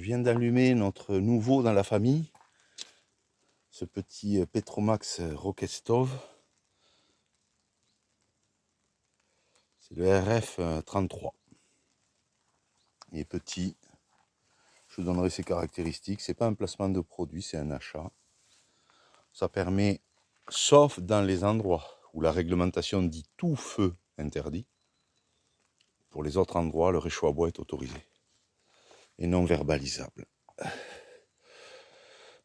viens d'allumer notre nouveau dans la famille, ce petit Petromax Rocket Stove. C'est le RF33. Il est petit. Je vous donnerai ses caractéristiques. C'est pas un placement de produit, c'est un achat. Ça permet, sauf dans les endroits où la réglementation dit tout feu interdit, pour les autres endroits, le réchaud à bois est autorisé et non verbalisable.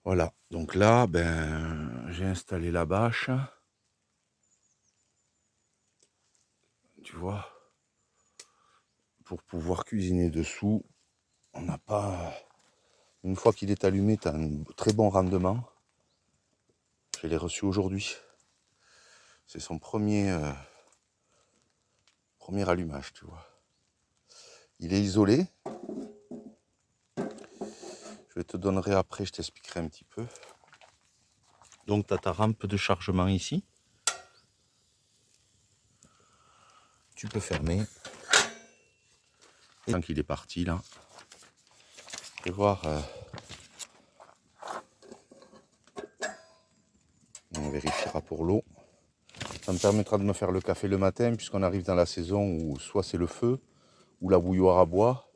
Voilà, donc là, j'ai installé la bâche. Tu vois, pour pouvoir cuisiner dessous, on n'a pas... Une fois qu'il est allumé, tu as un très bon rendement. Je l'ai reçu aujourd'hui. C'est son premier allumage, tu vois. Il est isolé. Je te donnerai après, je t'expliquerai un petit peu. Donc tu as ta rampe de chargement ici. Tu peux fermer. Et tant qu'il est parti là, je vais voir. On vérifiera pour l'eau. Ça me permettra de me faire le café le matin, puisqu'on arrive dans la saison où soit c'est le feu, ou la bouilloire à bois.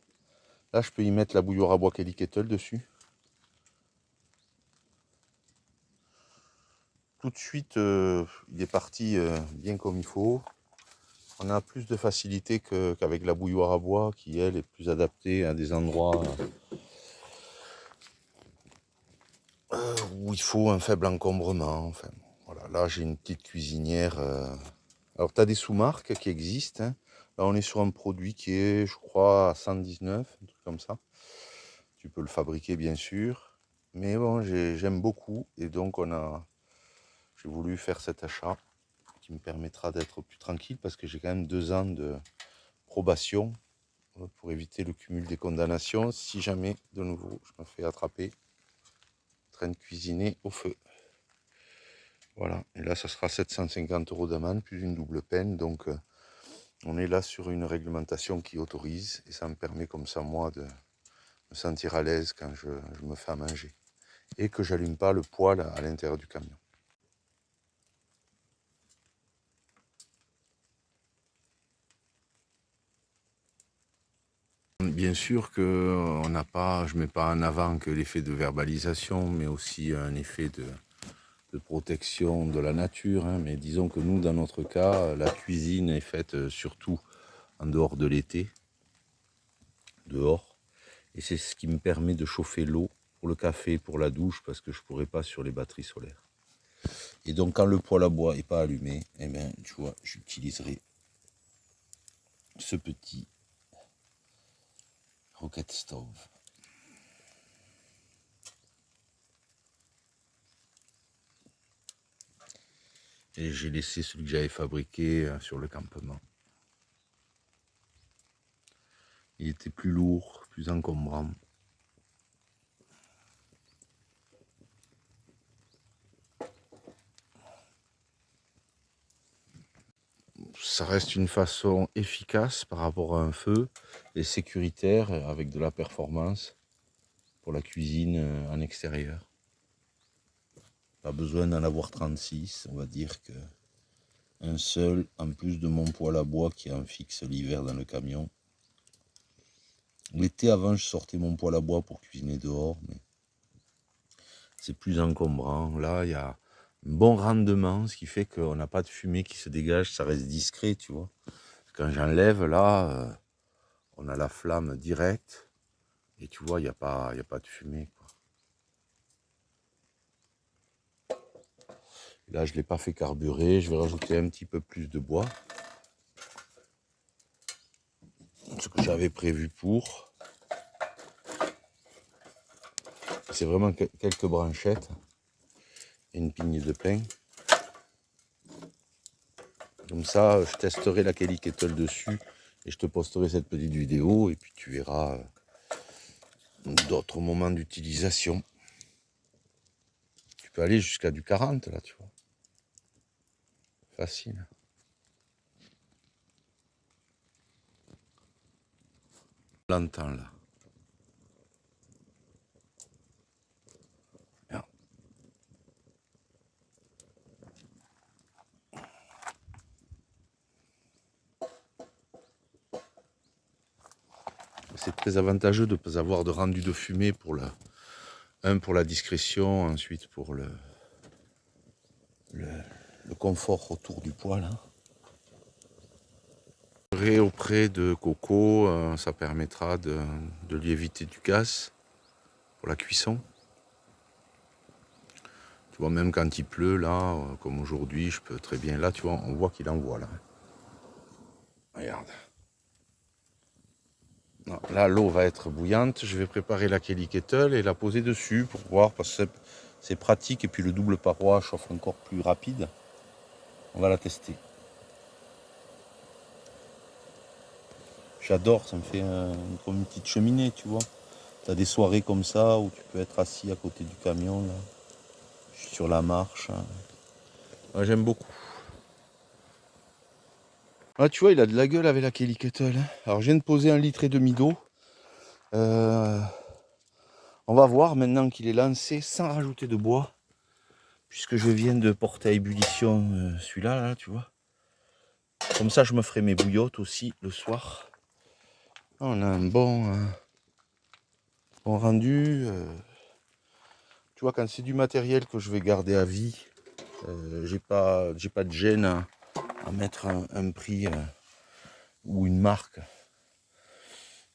Là, je peux y mettre la bouilloire à bois Kelly Kettle dessus. Tout de suite, il est parti bien comme il faut. On a plus de facilité qu'avec la bouilloire à bois, qui elle est plus adaptée à des endroits où il faut un faible encombrement. Enfin, voilà. Là, j'ai une petite cuisinière. Alors, tu as des sous-marques qui existent. Hein. Là, on est sur un produit qui est, je crois, à 119, un truc comme ça. Tu peux le fabriquer, bien sûr. Mais bon, j'aime beaucoup. Et donc, j'ai voulu faire cet achat qui me permettra d'être plus tranquille parce que j'ai quand même 2 ans de probation pour éviter le cumul des condamnations si jamais de nouveau je me fais attraper en train de cuisiner au feu. Voilà, et là ça sera 750 € d'amende plus une double peine, donc on est là sur une réglementation qui autorise et ça me permet comme ça moi de me sentir à l'aise quand je me fais à manger et que j'allume pas le poêle à l'intérieur du camion. Bien sûr que on n'a pas, je mets pas en avant que l'effet de verbalisation, mais aussi un effet de protection de la nature. Hein. Mais disons que nous, dans notre cas, la cuisine est faite surtout en dehors de l'été, dehors. Et c'est ce qui me permet de chauffer l'eau pour le café, pour la douche, parce que je ne pourrais pas sur les batteries solaires. Et donc quand le poêle à bois n'est pas allumé, eh bien, tu vois, j'utiliserai ce petit Rocket Stove. Et j'ai laissé celui que j'avais fabriqué sur le campement. Il était plus lourd, plus encombrant. Ça reste une façon efficace par rapport à un feu et sécuritaire avec de la performance pour la cuisine en extérieur. Pas besoin d'en avoir 36, on va dire que un seul, en plus de mon poêle à bois qui en fixe l'hiver dans le camion. L'été avant, je sortais mon poêle à bois pour cuisiner dehors, mais c'est plus encombrant. Là, il y a un bon rendement, ce qui fait qu'on n'a pas de fumée qui se dégage, ça reste discret, tu vois. Quand j'enlève, là, on a la flamme directe, et tu vois, il n'y a pas de fumée, quoi. Là, je ne l'ai pas fait carburer, je vais rajouter un petit peu plus de bois. Ce que j'avais prévu pour. C'est vraiment quelques branchettes et une pigne de pain. Comme ça, je testerai la Kelly Kettle dessus et je te posterai cette petite vidéo et puis tu verras d'autres moments d'utilisation. Tu peux aller jusqu'à du 40 là, tu vois. Facile. L'entends là. c'est très avantageux de ne pas avoir de rendu de fumée pour pour la discrétion, ensuite pour le confort autour du poêle. Hein. Auprès de coco, ça permettra de lui éviter du gaz pour la cuisson. Tu vois, même quand il pleut, là, comme aujourd'hui, je peux très bien, là, tu vois, on voit qu'il envoie, là. Regarde. Non, là, l'eau va être bouillante. Je vais préparer la Kelly Kettle et la poser dessus pour voir, parce que c'est pratique. Et puis le double paroi chauffe encore plus rapide. On va la tester. J'adore, ça me fait comme une petite cheminée, tu vois. Tu as des soirées comme ça où tu peux être assis à côté du camion, là. Je suis sur la marche. Hein. Ouais, j'aime beaucoup. Ah, tu vois, il a de la gueule avec la Kelly Kettle. Hein. Alors, je viens de poser 1,5 litre d'eau. On va voir maintenant qu'il est lancé sans rajouter de bois. Puisque je viens de porter à ébullition celui-là, là, tu vois. Comme ça, je me ferai mes bouillottes aussi le soir. On a un bon rendu. Tu vois, quand c'est du matériel que je vais garder à vie, j'ai pas de gêne à mettre un prix ou une marque.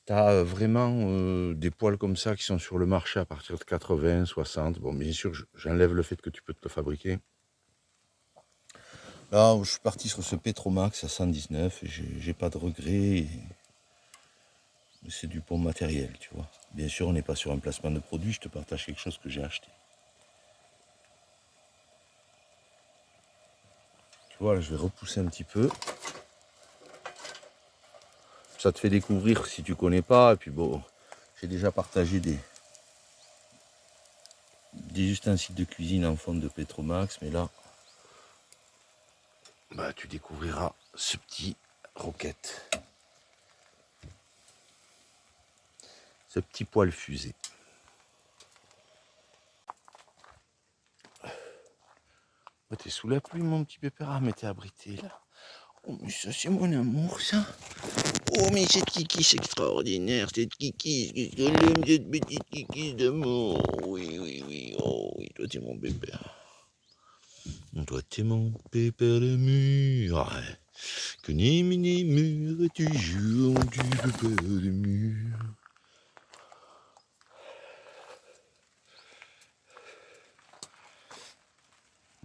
Tu as vraiment des poêles comme ça qui sont sur le marché à partir de 80, 60. Bon, bien sûr, j'enlève le fait que tu peux te le fabriquer. Là, je suis parti sur ce Petromax à 119 et j'ai pas de regrets. C'est du bon matériel, tu vois. Bien sûr, on n'est pas sur un placement de produit, je te partage quelque chose que j'ai acheté. Tu vois, là, je vais repousser un petit peu. Ça te fait découvrir si tu connais pas. Et puis bon, j'ai déjà partagé des ustensiles de cuisine en fonte de Petromax, mais là, bah, tu découvriras ce petit roquette. Ce petit poêle fusé. Oh, t'es sous la pluie, mon petit pépéra, mais t'es abrité là. Oh, mais ça, c'est mon amour, ça. Oh, mais cette kiki, c'est extraordinaire, cette kiki. Je l'aime, cette petite kiki d'amour. Oui, oui, oui. Oh, oui, toi, t'es mon bébé. Toi, t'es mon pépère de mur. Que ni mur, tu joues du pépère de mur.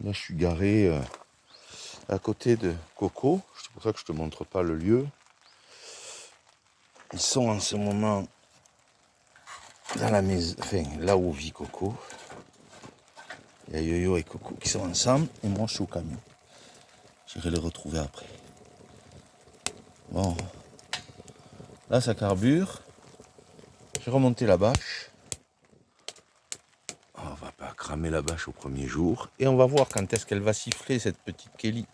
Là, je suis garé à côté de Coco. C'est pour ça que je te montre pas le lieu. Ils sont en ce moment dans la maison, enfin là où vit Coco. Il y a Yo-Yo et Coco qui sont ensemble et moi je suis au camion. J'irai les retrouver après. Bon, là ça carbure. J'ai remonté la bâche. On va pas cramer la bâche au premier jour. Et on va voir quand est-ce qu'elle va siffler cette petite Kelly.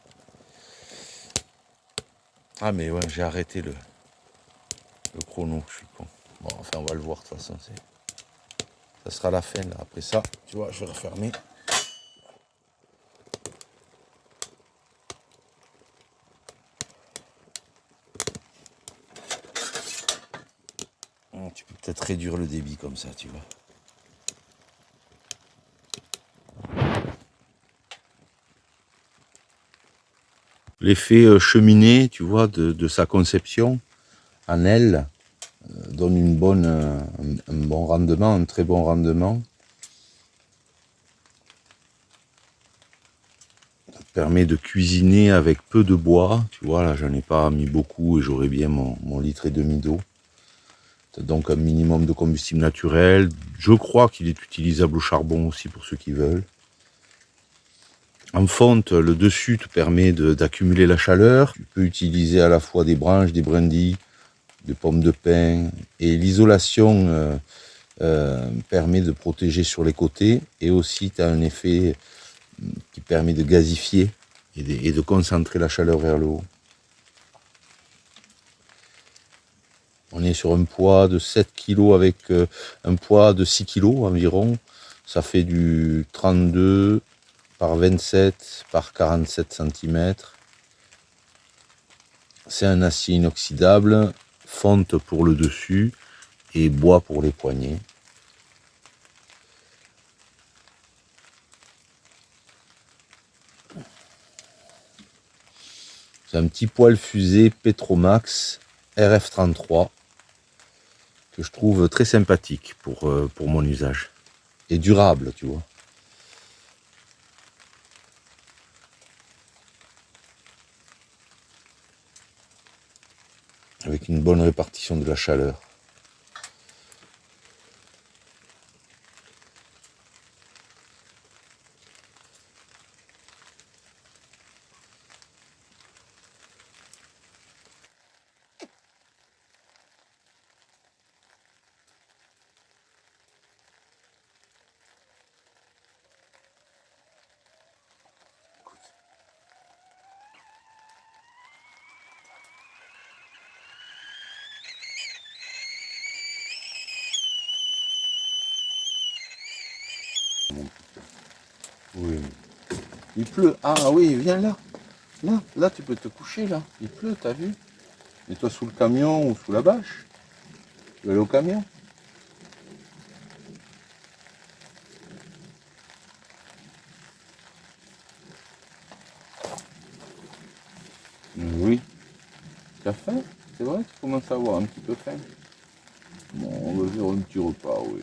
Ah mais ouais, j'ai arrêté le chrono, je suis con. Bon, enfin on va le voir de toute façon. Ça sera la fin là. Après ça, tu vois, je vais refermer. Tu peux peut-être réduire le débit comme ça, tu vois. L'effet cheminée, tu vois, de sa conception en elle donne un bon rendement, un très bon rendement. Ça permet de cuisiner avec peu de bois. Tu vois, là, j'en ai pas mis beaucoup et j'aurai bien mon litre et demi d'eau. Donc un minimum de combustible naturel. Je crois qu'il est utilisable au charbon aussi pour ceux qui veulent. En fonte, le dessus te permet d'accumuler la chaleur. Tu peux utiliser à la fois des branches, des brindilles, des pommes de pin. Et l'isolation permet de protéger sur les côtés. Et aussi, tu as un effet qui permet de gazifier et de concentrer la chaleur vers le haut. On est sur un poids de 7 kg avec un poids de 6 kg environ. Ça fait du 32 par 27 par 47 cm. C'est un acier inoxydable, fonte pour le dessus et bois pour les poignets. C'est un petit poêle fusée Petromax RF33 que je trouve très sympathique pour mon usage. Et durable, tu vois. Avec une bonne répartition de la chaleur. Oui. Il pleut. Ah oui, viens là. Là, tu peux te coucher là. Il pleut, t'as vu? Mets-toi sous le camion ou sous la bâche. Tu vas aller au camion. Oui. Tu as faim? C'est vrai, tu commences à avoir un petit peu faim. Bon, on va faire un petit repas, oui.